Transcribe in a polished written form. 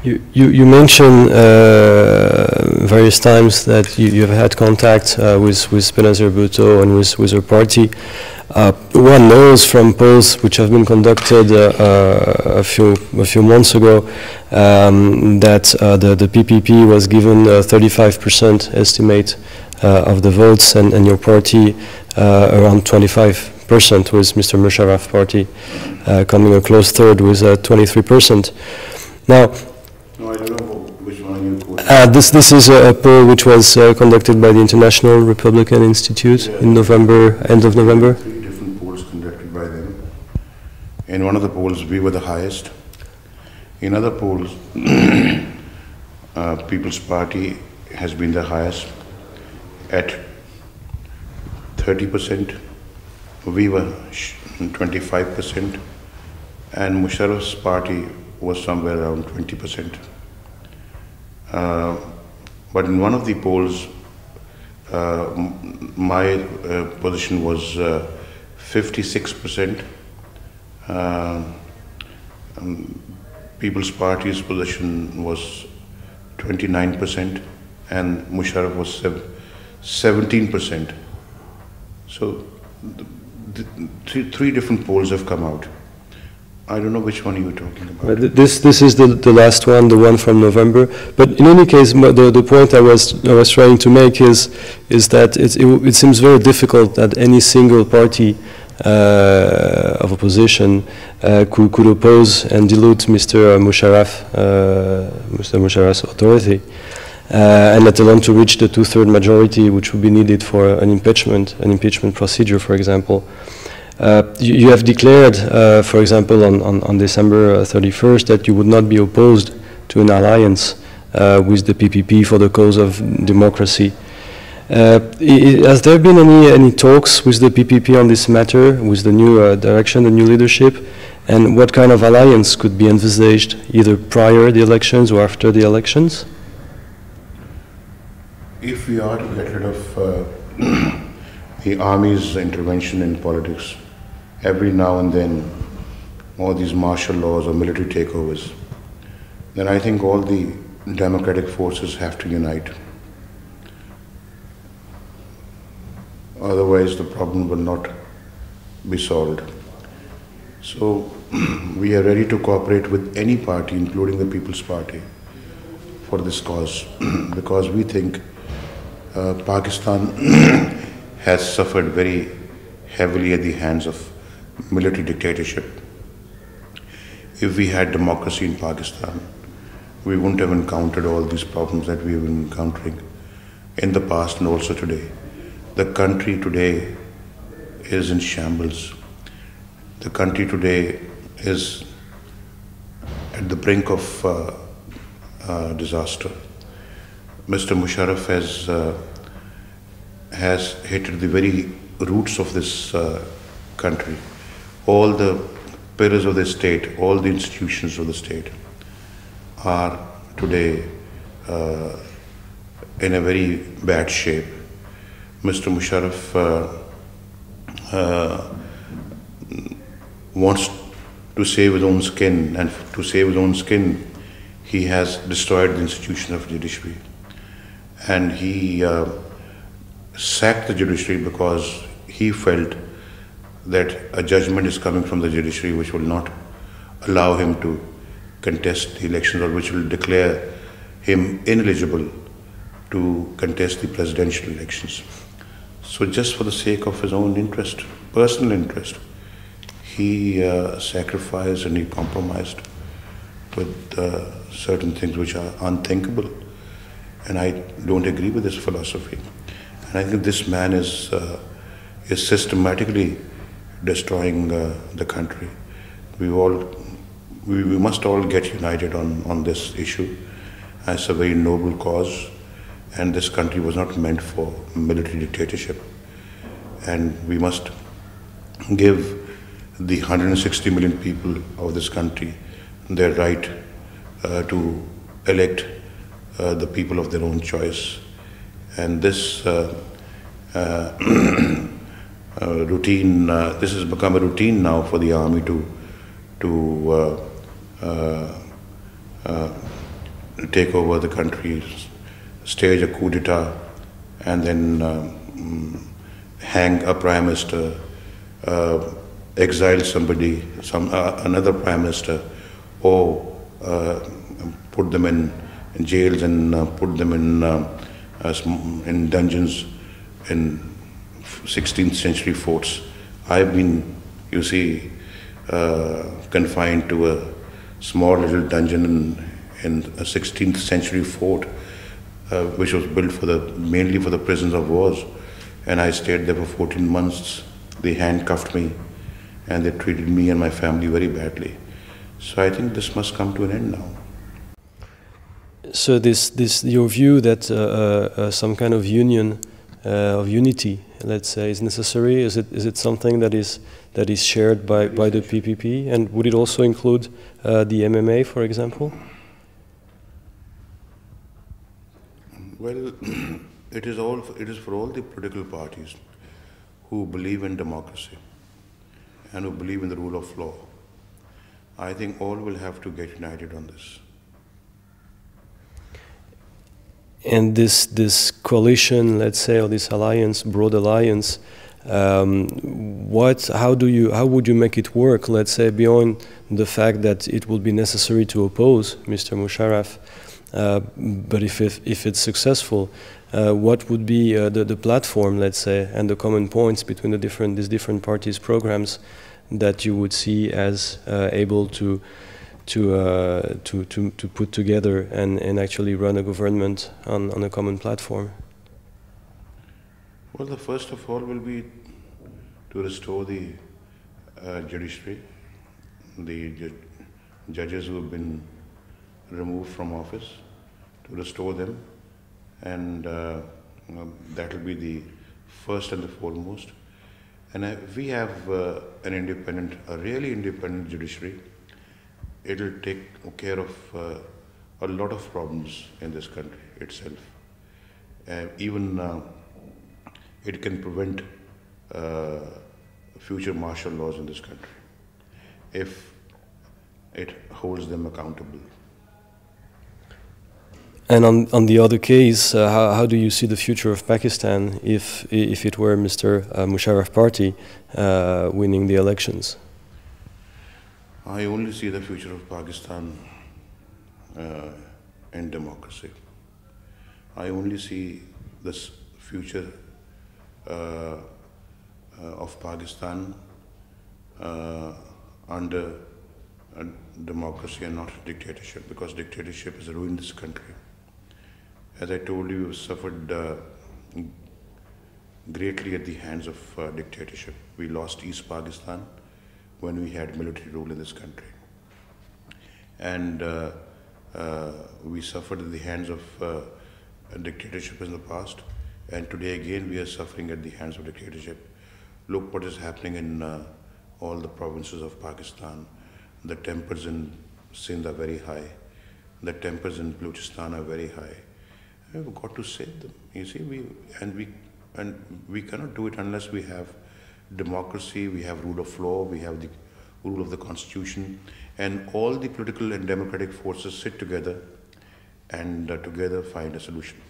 You mentioned various times that you've had contact with Benazir Bhutto and with her party. One knows from polls which have been conducted a few months ago that the PPP was given 35% estimate of the votes, and your party around 25%, with Mr. Musharraf's party coming a close third with 23%. Now, no, I don't know which one you quoted. This is a poll which was conducted by the International Republican Institute in November, end of November. 3 different polls conducted by them. In one of the polls, we were the highest. In other polls, People's Party has been the highest at 30%. We were 25%, and Musharraf's party was somewhere around 20%. But in one of the polls, my position was 56%. People's Party's position was 29%, and Musharraf was 17%. So three different polls have come out. I don't know which one you were talking about. This is the last one, the one from November. But in any case, the point I was trying to make is that it seems very difficult that any single party of opposition could oppose and dilute Mr. Musharraf's authority, and let alone to reach the 2/3 majority which would be needed for an impeachment procedure, for example. You have declared, for example, on December 31st, that you would not be opposed to an alliance with the PPP for the cause of democracy. Has there been any talks with the PPP on this matter, with the new direction, the new leadership? And what kind of alliance could be envisaged, either prior the elections or after the elections? If we are to get rid of the army's intervention in politics, every now and then, all these martial laws or military takeovers, then I think all the democratic forces have to unite. Otherwise, the problem will not be solved. So, we are ready to cooperate with any party, including the People's Party, for this cause, because we think Pakistan has suffered very heavily at the hands of military dictatorship. If we had democracy in Pakistan, we wouldn't have encountered all these problems that we have been encountering in the past and also today. The country today is in shambles. The country today is at the brink of disaster. Mr. Musharraf has hit the very roots of this country. All the pillars of the state, all the institutions of the state are today in a very bad shape. Mr. Musharraf wants to save his own skin, and to save his own skin, he has destroyed the institution of judiciary. And he sacked the judiciary because he felt that a judgment is coming from the judiciary which will not allow him to contest the elections, or which will declare him ineligible to contest the presidential elections. So just for the sake of his own interest, personal interest, he sacrificed and he compromised with certain things which are unthinkable. And I don't agree with this philosophy. And I think this man is systematically destroying the country. We must all get united on this issue. It's a very noble cause, and this country was not meant for military dictatorship. And we must give the 160 million people of this country their right to elect the people of their own choice. And this routine, this has become a routine now for the army to take over the country, stage a coup d'etat, and then hang a prime minister, exile somebody, another prime minister, or put them in jails and put them in dungeons in 16th century forts. I've been, you see, confined to a small little dungeon in a 16th century fort, which was built mainly for the prisoners of wars. And I stayed there for 14 months. They handcuffed me and they treated me and my family very badly. So I think this must come to an end now. So your view that some kind of union, of unity, let's say, is necessary. Is it something that is shared by the PPP, and would it also include the MMA, for example? Well, it is for all the political parties who believe in democracy and who believe in the rule of law. I think all will have to get united on this. And this coalition, let's say, or this alliance, broad alliance, how would you make it work? Let's say beyond the fact that it would be necessary to oppose Mr. Musharraf, but if it's successful, what would be the platform, let's say, and the common points between these different parties' programs that you would see as able to put together and actually run a government on a common platform? Well, the first of all will be to restore the judiciary, the judges who have been removed from office, to restore them, and that will be the first and the foremost. And we have a really independent judiciary. It will take care of a lot of problems in this country itself. Even it can prevent future martial laws in this country if it holds them accountable. And on the other case, how do you see the future of Pakistan if it were Mr. Musharraf party winning the elections? I only see the future of Pakistan in democracy. I only see this future of Pakistan under democracy and not dictatorship, because dictatorship has ruined this country. As I told you, we've suffered greatly at the hands of dictatorship. We lost East Pakistan when we had military rule in this country. And we suffered at the hands of dictatorship in the past, and today again we are suffering at the hands of dictatorship. Look what is happening in all the provinces of Pakistan. The tempers in Sindh are very high. The tempers in Balochistan are very high. We've got to save them. You see, we cannot do it unless we have democracy, we have rule of law, we have the rule of the constitution, and all the political and democratic forces sit together and together find a solution.